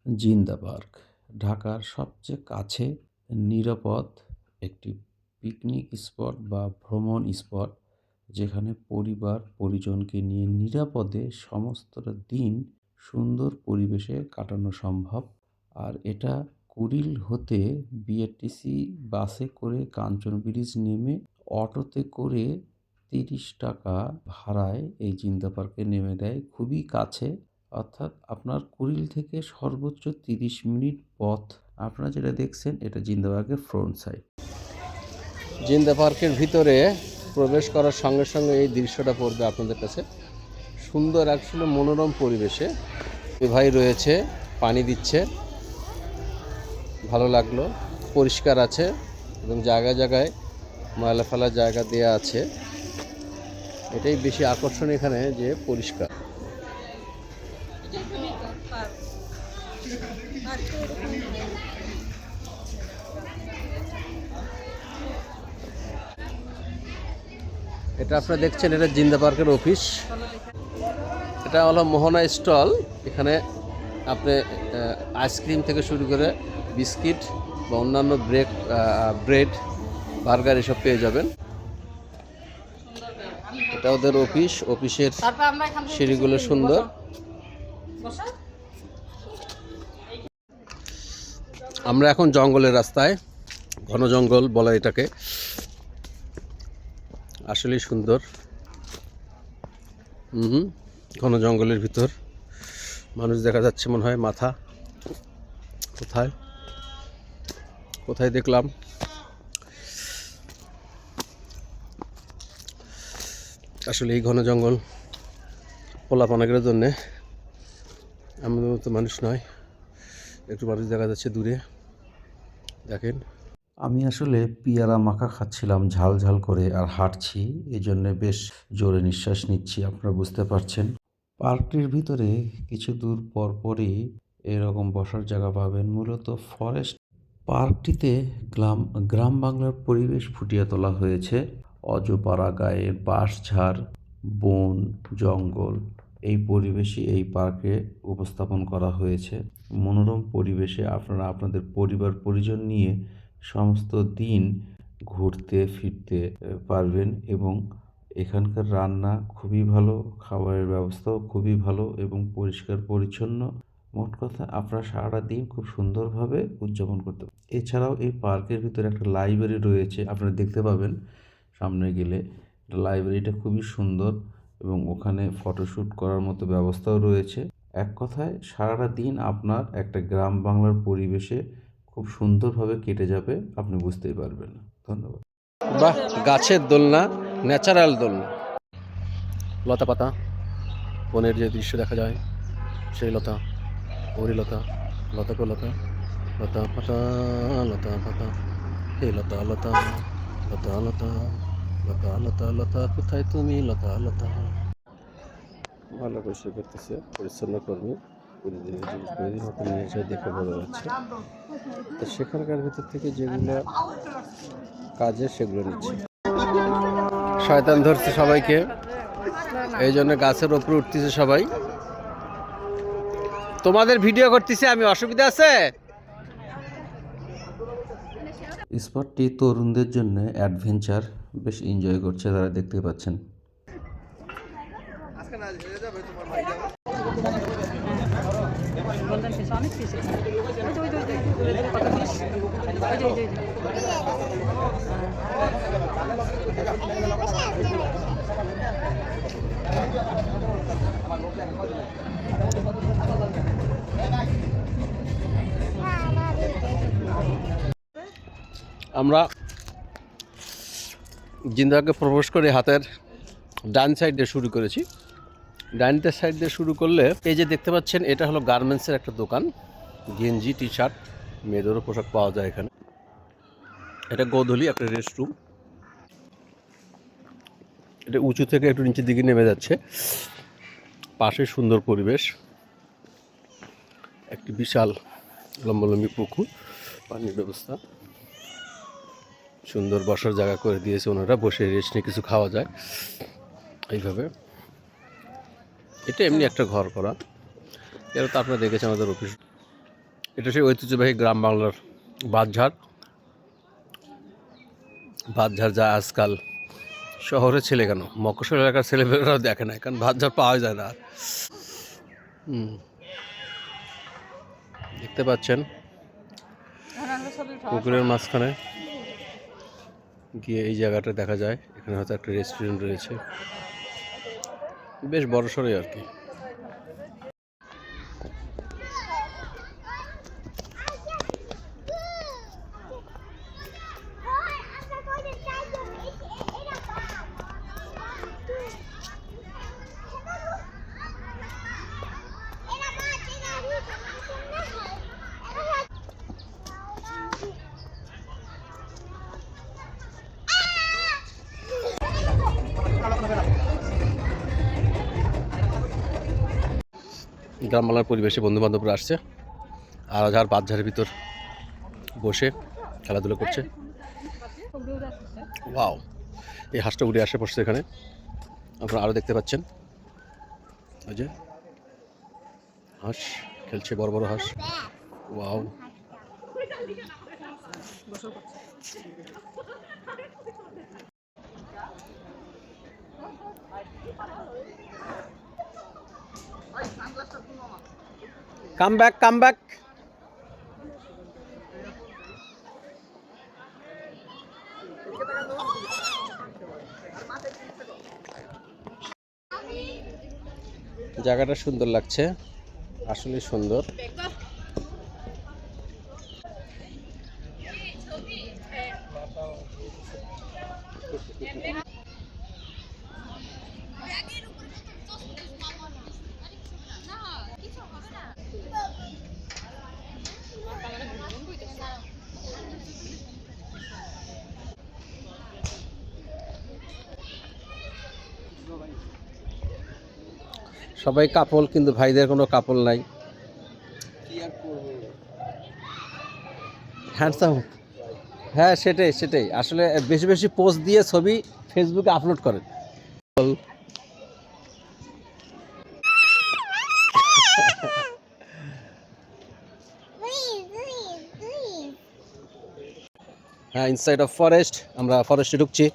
জিন্দা পার্ক ঢাকার সবচেয়ে কাছে নিরাপদ একটি পিকনিক স্পট বা ভ্রমণ স্পট, যেখানে পরিবার পরিজনকে নিয়ে নিরাপদে সমস্তটা দিন সুন্দর পরিবেশে কাটানো সম্ভব। আর এটা কুড়িল হতে বিআরটিসি বাসে করে কাঞ্চন ব্রিজ নেমে অটোতে করে ৩০ টাকা ভাড়ায় এই জিন্দা পার্কে নেমে দেয়, খুবই কাছে। অর্থাৎ আপনার কুড়িল থেকে সর্বোচ্চ ৩০ মিনিট পথ। আপনারা যেটা দেখছেন এটা জিন্দা পার্কের ফ্রন্ট সাইড। জিন্দা পার্কের ভিতরে প্রবেশ করার সঙ্গে সঙ্গে এই দৃশ্যটা পড়বে আপনাদের কাছে। সুন্দর আসলে মনোরম পরিবেশে ভাই রয়েছে, পানি দিচ্ছে, ভালো লাগলো। পরিষ্কার আছে এবং জায়গায় জায়গায় ময়লা ফেলার জায়গা দেওয়া আছে। এটাই বেশি আকর্ষণ এখানে, যে পরিষ্কার। এটা আপনারা দেখছেন, এটা জিন্দা পার্কের অফিস। এটা হলো মোহনা স্টল। এখানে আপনি আইসক্রিম থেকে শুরু করে বিস্কিট বা অন্যান্য ব্রেড, বার্গার এসব পেয়ে যাবেন। এটা ওদের অফিস। অফিসের সিঁড়িগুলো সুন্দর। আমরা এখন জঙ্গলের রাস্তায়, ঘন জঙ্গল বলা এটাকে, আসলেই সুন্দর। ঘন জঙ্গলের ভিতর মানুষ দেখা যাচ্ছে, মনে হয় মাথা। কোথায় কোথায় দেখলাম। আসলে এই ঘন জঙ্গল পোলাপানাগের জন্যে আমাদের মতো মানুষ নয়। একটু মানুষ দেখা যাচ্ছে দূরে, দেখেন। আমি আসলে পেয়ারা মাখা খাচ্ছিলাম ঝাল ঝাল করে আর হাঁটছি, এই জন্যে বেশ জোরে নিঃশ্বাস নিচ্ছি, আপনারা বুঝতে পারছেন। পার্কটির ভিতরে কিছু দূর পর পরই এরকম বসার জায়গা পাবেন, মূলত ফরেস্ট। পার্কটিতে গ্রাম বাংলার পরিবেশ ফুটিয়ে তোলা হয়েছে। অজপাড়া গায়ের বাঁশঝাড়, বন, জঙ্গল, এই পরিবেশই এই পার্কে উপস্থাপন করা হয়েছে। মনোরম পরিবেশে আপনারা আপনাদের পরিবার পরিজন নিয়ে সমস্ত দিন ঘুরতে ফিরতে পারবেন এবং এখানকার রান্না খুবই ভালো, খাবারের ব্যবস্থাও খুবই ভালো এবং পরিষ্কার পরিচ্ছন্ন। মোট কথা আপনারা সারাটা দিন খুব সুন্দরভাবে উদযাপন করতে পারেন। এছাড়াও এই পার্কের ভিতরে একটা লাইব্রেরি রয়েছে, আপনারা দেখতে পাবেন সামনে গেলে। লাইব্রেরিটা খুবই সুন্দর এবং ওখানে ফটোশ্যুট করার মতো ব্যবস্থাও রয়েছে। এক কথায় সারাটা দিন আপনার একটা গ্রাম বাংলার পরিবেশে খুব সুন্দরভাবে কেটে যাবে, আপনি বুঝতেই পারবেন না। ধন্যবাদ। বাহ, গাছের দোলনা, ন্যাচারাল দোলনা, লতা পাতা, বনের যে দৃশ্য দেখা যায় সেই লতা, ওরি লতা, লতা লতা, লতা পাতা, লতা পাতা, হে লতা লতা, লতা লতা, লতা লতা, লতা কোথায় তুমি লতা লতা। ভালো পরিষ্কার করতেছে পরিচ্ছন্ন কর্মী, মতো নিয়ে যায় দেখে বোঝা যাচ্ছে। তো সেখানকার ভিতর থেকে যেগুলো কাজে সেগুলো নিচ্ছে। শয়তান ধরছে সবাইকে, এই জন্য গাছের ওপরে উঠতেছে সবাই। তোমাদের ভিডিও করতেছে আমি, অসুবিধা আছে? স্পটটি তরুণদের জন্য অ্যাডভেঞ্চার, বেশ এনজয় করছে তারা, দেখতে পাচ্ছেন। আমরা জিন্দাকে প্রবেশ করে হাতের ডান সাইড দিয়ে শুরু করেছি। ডান সাইড দিয়ে শুরু করলে এই যে দেখতে পাচ্ছেন, এটা হলো গার্মেন্টসের একটা দোকান। গেঞ্জি, টি শার্ট, মেয়েদেরও পোশাক পাওয়া যায় এখানে। এটা গোধূলি একটা রেস্টরুম। এটা উঁচু থেকে একটু নিচের দিকে নেমে যাচ্ছে। পাশে সুন্দর পরিবেশ, একটি বিশাল লম্বালম্বি পুকুর, পানির ব্যবস্থা, সুন্দর বসার জায়গা করে দিয়েছে ওনারা, বসে রেস্ট নিয়ে কিছু খাওয়া যায় এইভাবে। এটা এমনি একটা ঘর করা। এটা তো আপনারা দেখেছেন আমাদের অফিস। এটা সেই ঐতিহ্যবাহী গ্রাম বাংলার বাঁশঝাড়। বাঁশঝাড় যা আজকাল শহরের ছেলে কেন মফস্বল এলাকার ছেলেমেয়েরাও দেখে না, কারণ বাঁশঝাড় পাওয়া যায় না। দেখতে পাচ্ছেন পুকুরের মাঝখানে গিয়ে এই জায়গাটা দেখা যায়। এখানে হয়তো একটা রেস্টুরেন্ট রয়েছে, বেশ বড় সড়ই আর কি। গ্রাম বাংলার পরিবেশে বন্ধু বান্ধবরা আসছে আর যার বাঁশঝাড়ের ভিতর বসে খেলাধুলো করছে। ওয়াও, এই হাঁসটা উড়ে আসে পড়ছে এখানে, আপনারা আরও দেখতে পাচ্ছেন। ওই যে হাঁস খেলছে, বড় বড় হাঁস। Wow, come back, come back. জায়গাটা সুন্দর লাগছে, আসলে সুন্দর। সবাই কাপল, কিন্তু ভাইদের কোনো কাপল নাই। হ্যান্ডসাম, হ্যাঁ সেটাই সেটাই, আসলে বেশি বেশি পোস্ট দিয়ে ছবি ফেসবুকে আপলোড করেন। হ্যাঁ, ইনসাইড অফ ফরেস্ট, আমরা ফরেস্টে ঢুকছি।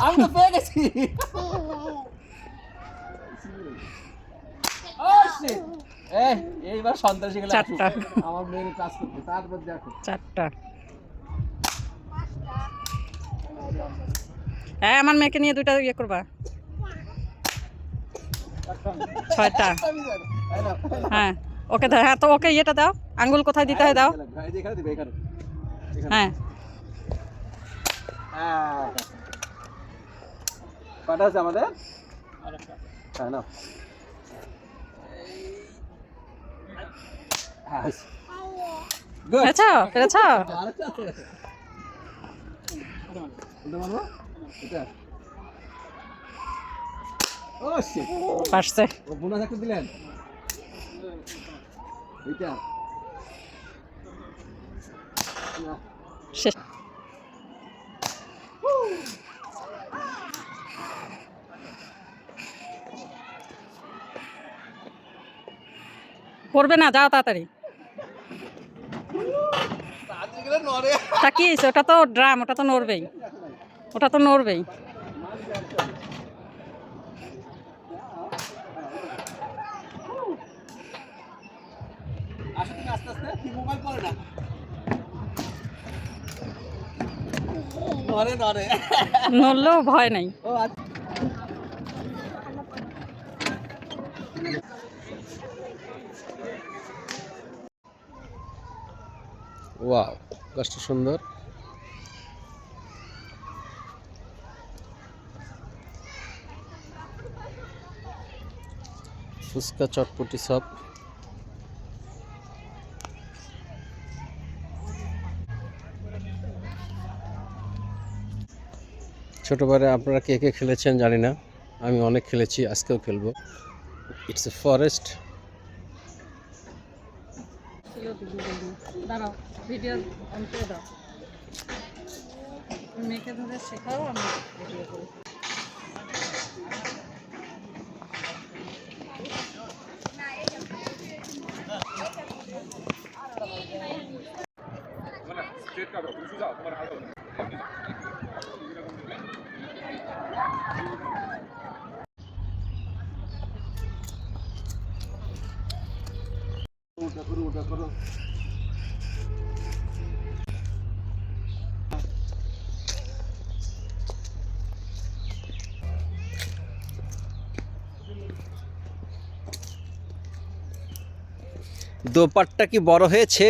আমি তো পেয়ে গেছি। এইবার সন্ত্রাসী গেলে আমার মেয়ের কাজ করতে, তারপর দেখো 4টা। হ্যাঁ, আমার মেয়েকে নিয়ে 2টা ইয়ে করবা। 6টা। হ্যাঁ, ওকে দাও। হ্যাঁ, তো ওকে ইয়েটা দাও, আঙ্গুল কোথায় দিতে হয় দাও। হ্যাঁ, কটা আছে আমাদের? হ্যাঁ, নাও। পেরেছো পেরেছো। পারছে। বোনাস একটা দিলেন। শেষ। পড়বে না, যাও তাড়াতাড়ি। তা কি হয়েছে? ওটা তো ড্রাম, ওটা তো নড়বেই, ওটা তো নড়বেই। নড়লেও ভয় নাই। ওয়াও, গাছটা সুন্দর। ফুচকা, চটপটি, সব। ছোটবেলায় আপনারা কে কে খেলেছেন জানি না, আমি অনেক খেলেছি, আজকেও খেলবো। It's a forest. ছিল তো গুগল দিয়ে। দাঁড়াও, ভিডিও অন করে দাও। তুমি মেয়েকে ধরে শেখাও, আমি ভিডিও করি। দোপাট্টা কি বড় হয়েছে?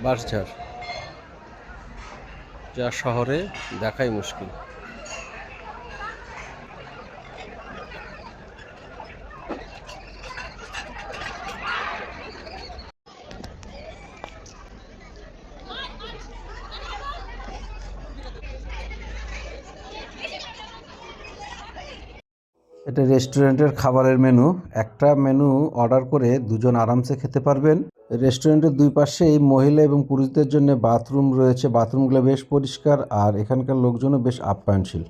বাঁশঝাড়, যা শহরে দেখাই মুশকিল। এটা রেস্টুরেন্টের খাবারের মেনু। একটা মেনু অর্ডার করে দুজন আরামসে খেতে পারবেন। রেস্টুরেন্টের দুই পাশেই মহিলা এবং পুরুষদের জন্য বাথরুম রয়েছে। বাথরুমগুলো বেশ পরিষ্কার আর এখানকার লোকজনও বেশ আপ্যায়নশীল।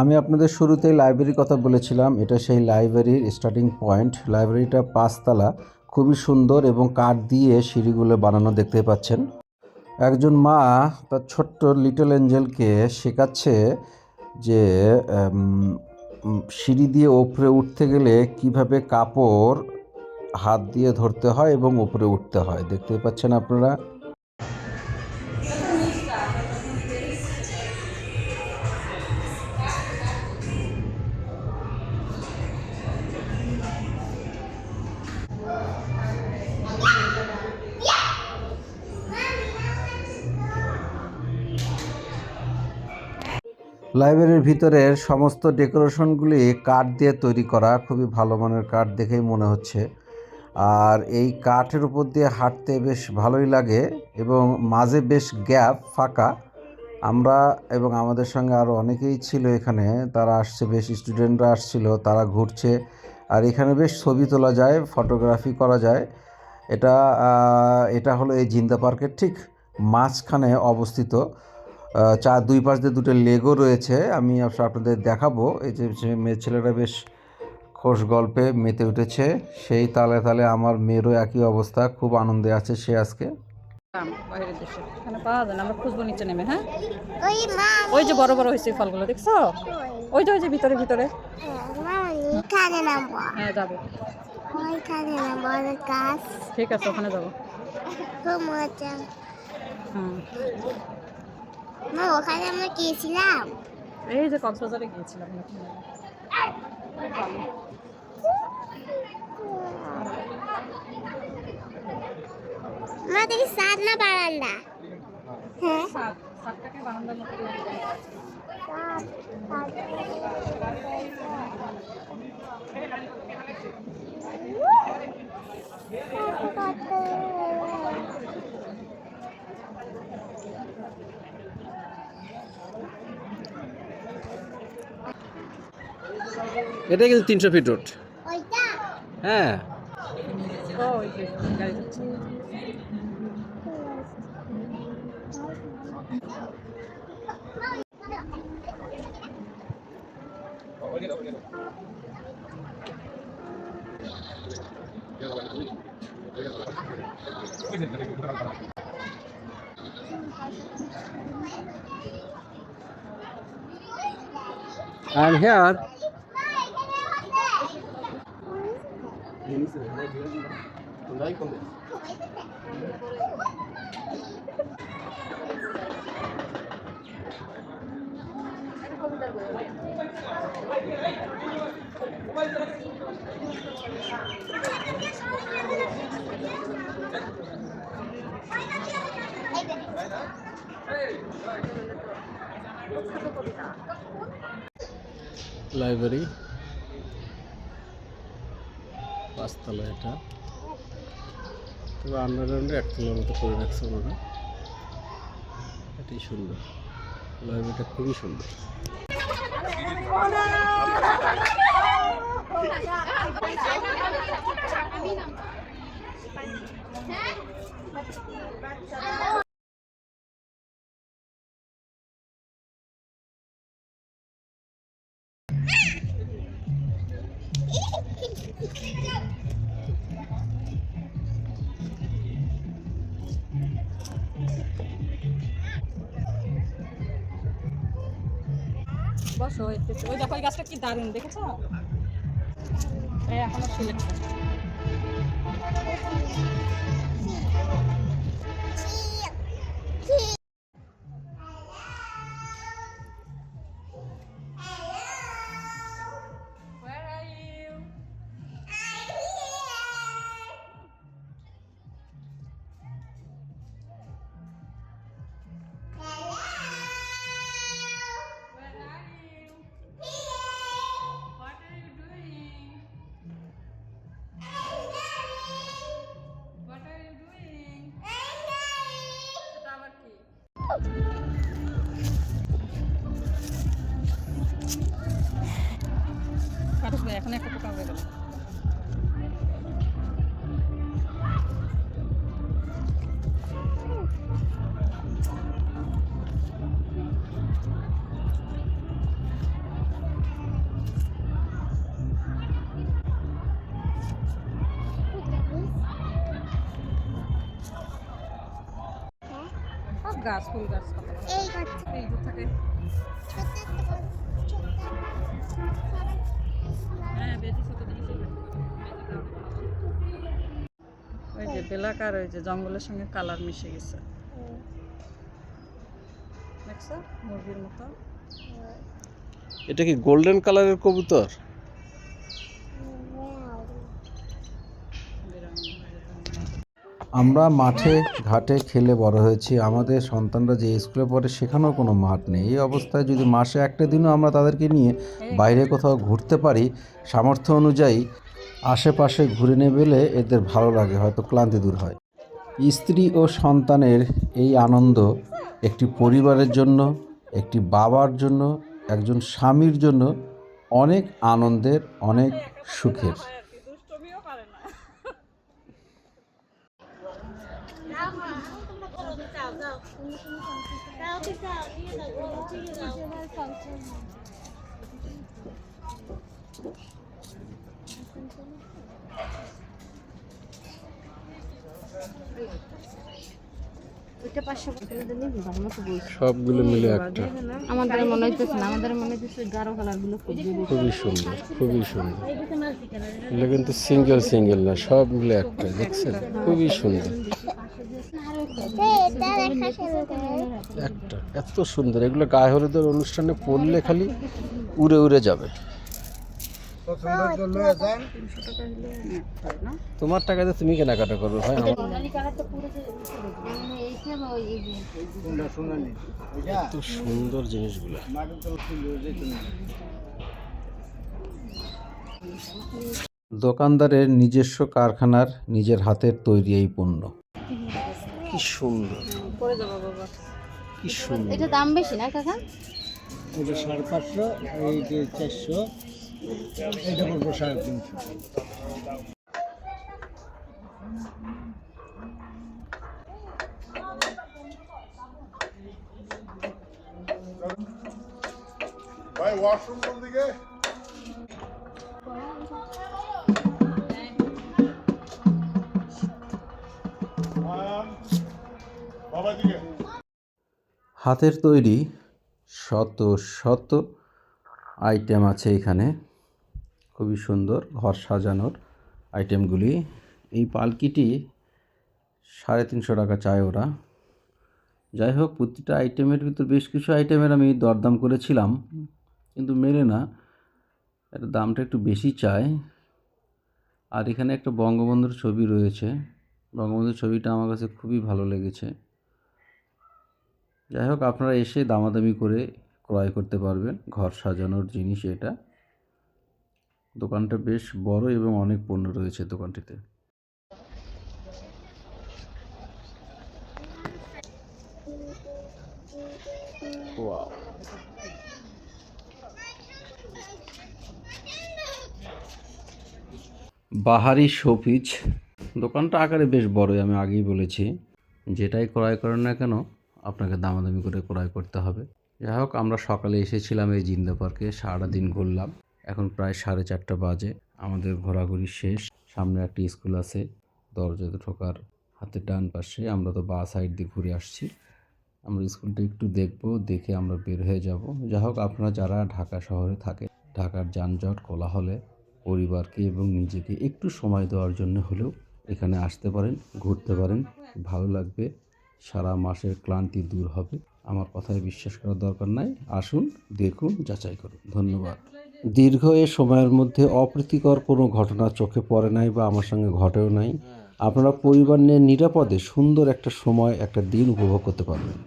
আমি আপনাদের শুরুতেই লাইব্রেরির কথা বলেছিলাম, এটা সেই লাইব্রেরির স্টার্টিং পয়েন্ট। লাইব্রেরিটা 5 তলা, খুবই সুন্দর এবং কাঠ দিয়ে সিঁড়িগুলো বানানো দেখতে পাচ্ছেন। একজন মা তার ছোট্ট লিটল এঞ্জেলকে শেখাচ্ছে যে সিঁড়ি দিয়ে ওপরে উঠতে গেলে কিভাবে কাপড় হাত দিয়ে ধরতে হয় এবং উপরে উঠতে হয়, দেখতে পাচ্ছেন আপনারা। লাইব্রেরির ভিতরের সমস্ত ডেকোরেশনগুলি কাঠ দিয়ে তৈরি করা, খুবই ভালো মানের কাঠ দেখেই মনে হচ্ছে। আর এই কাঠের উপর দিয়ে হাঁটতে বেশ ভালোই লাগে এবং মাঝে বেশ গ্যাপ ফাঁকা। আমরা এবং আমাদের সঙ্গে আরও অনেকেই ছিল এখানে, তারা আসছে, বেশ স্টুডেন্টরা আসছিল, তারা ঘুরছে। আর এখানে বেশ ছবি তোলা যায়, ফটোগ্রাফি করা যায়। এটা হলো এই জিন্দা পার্কের ঠিক মাঝখানে অবস্থিত। দুই পাশ দিয়ে দুটো লেগও রয়েছে, আমি আপনাদের দেখাবো। এই যে মেয়ে ছেলেরা বেশ খোশ গল্পে মেতে উঠেছে, সেই তালে তালে আমার মেয়েরও একই অবস্থা, খুব আনন্দে আছে সে আজকে। বাইরের দেশে এখানে পাওয়া যায় না, আমরা খুঁজবো নিচে নেমে। হ্যাঁ, ওই যে বড় বড় হয়েছে ফলগুলো দেখছো, ওই যে ভিতরে ভিতরে। হ্যাঁ যাবো, ঠিক আছে, ওখানে যাবো। ওখানে আমরা গিয়েছিলাম, এই যে কক্সবাজারে গিয়েছিলাম। আমাদের সাত না বারান্দা? হ্যাঁ, সাতটাকে বারান্দার মতো এটাই কিন্তু 300 ফিট রোড। ওইটা হ্যাঁ, ওই যে গাড়ি যাচ্ছে। and here লাইব্রেরি, 5 তলা এটা, তবে আন্ডারগ্রাউন্ডে 1 তলার মতো করে রাখছে ওনারা। এটাই সুন্দর, লাইব্রেরিটা খুবই সুন্দর। বসো, ওই দেখো এই গাছটা কি দারুণ, দেখেছো? এই এখনো সিলেক্ট। এখন একটা পোকা হয়ে গেল। গাছ, ফুল গাছ, এই গাছ এই যে থাকে। ছোট একটা ছোট হ্যাঁ, বেশি ছোট জিনিস। ওই যে বেলাকার, ওই যে জঙ্গলের সঙ্গে কালার মিশে গেছে, দেখছো, মুরগির মতো। এটা কি গোল্ডেন কালারের কবুতর? আমরা মাঠে ঘাটে খেলে বড় হয়েছি। আমাদের সন্তানরা যে স্কুলে পড়ে সেখানেও কোনো মাঠ নেই। এই অবস্থায় যদি মাসে একটা দিনও আমরা তাদেরকে নিয়ে বাইরে কোথাও ঘুরতে পারি, সামর্থ্য অনুযায়ী আশেপাশে ঘুরে নিয়ে গেলে এদের ভালো লাগে, হয়তো ক্লান্তি দূর হয়। স্ত্রী ও সন্তানের এই আনন্দ একটি পরিবারের জন্য, একটি বাবার জন্য, একজন স্বামীর জন্য অনেক আনন্দের, অনেক সুখের। দুষ্টমিও পারে না। সবগুলো মিলে একটা, আমাদের মনে হইতেছে না, আমাদের মনে হইতেছে গাঢ় কালার গুলো খুবই সুন্দর, খুবই সুন্দর। এগুলো কিন্তু সিঙ্গেল সিঙ্গেল না, সব মিলে একটা, দেখছেন? খুবই সুন্দর একটা, এত সুন্দর। এগুলো গায়ে হলুদের অনুষ্ঠানে পড়লে খালি উড়ে উড়ে যাবে। তোমার টাকাতে তুমি কেনাকাটা করবে ভাই? এত সুন্দর জিনিসগুলো। দোকানদারের নিজস্ব কারখানার নিজের হাতের তৈরি এই পণ্য। কি সুন্দর, পরে যাবো বাবা। কি সুন্দর। এটা দাম বেশি না কাকা? এটা 550, এই যে 400, এটা পড়বো 350। ভাই ওয়াশরুম কোন দিকে? বাবা দিকে। হাতের তৈরি শত শত আইটেম আছে এখানে, খুবই সুন্দর ঘর সাজানোর আইটেমগুলি। এই পালকিটি 350 টাকা চায় ওরা। যাই হোক, প্রতিটা আইটেমের ভিতর বেশ কিছু আইটেমের আমি দরদাম করেছিলাম, কিন্তু মেলে না, এর দামটা একটু বেশি চায়। আর এখানে একটা বঙ্গবন্ধুর ছবি রয়েছে, বঙ্গবন্ধুর ছবিটা আমার কাছে খুবই ভালো লেগেছে। যাই হোক, আপনারা এসে দামাদামি করে ক্রয় করতে পারবেন। ঘর সাজানোর জিনিস এটা। দোকানটা বেশ বড় এবং অনেক পণ্য রয়েছে দোকানটিতে। ওয়াও, বাহারি শোপিস। দোকানটা আকারে বেশ বড়ই, আমি আগেই বলেছি। যেটাই ক্রয় করেন না কেন আপনাকে দামাদামি করে ক্রয় করতে হবে। যাই হোক, আমরা সকালে এসেছিলাম এই জিন্দা পার্কে, সারাদিন ঘুরলাম। এখন প্রায় 4:30 বাজে। আমাদের ঘোরাঘুরি শেষ। সামনে একটি স্কুল আছে, দরজাতে ঢোকার হাতের ডান পাশে। আমরা তো বাঁ সাইড দিয়ে ঘুরে আসছি। আমরা স্কুলটা একটু দেখব, দেখে আমরা বের হয়ে যাব। যাই হোক, আপনারা যারা ঢাকা শহরে থাকে, ঢাকার যানজট কোলাহলে পরিবারকে এবং নিজেকে একটু সময় দেওয়ার জন্য হলেও এখানে আসতে পারেন, ঘুরতে পারেন, ভালো লাগবে। সারা মাসের ক্লান্তি দূর হবে। আমার কথায় বিশ্বাস করার দরকার নাই। আসুন, দেখুন, যাচাই করুন। ধন্যবাদ। দীর্ঘ এ সময়ের মধ্যে অপ্রীতিকর কোনো ঘটনা চোখে পড়ে নাই বা আমার সঙ্গে ঘটেও নাই। আপনারা পরিবার নিয়ে নিরাপদে সুন্দর একটা সময়, একটা দিন উপভোগ করতে পারবেন।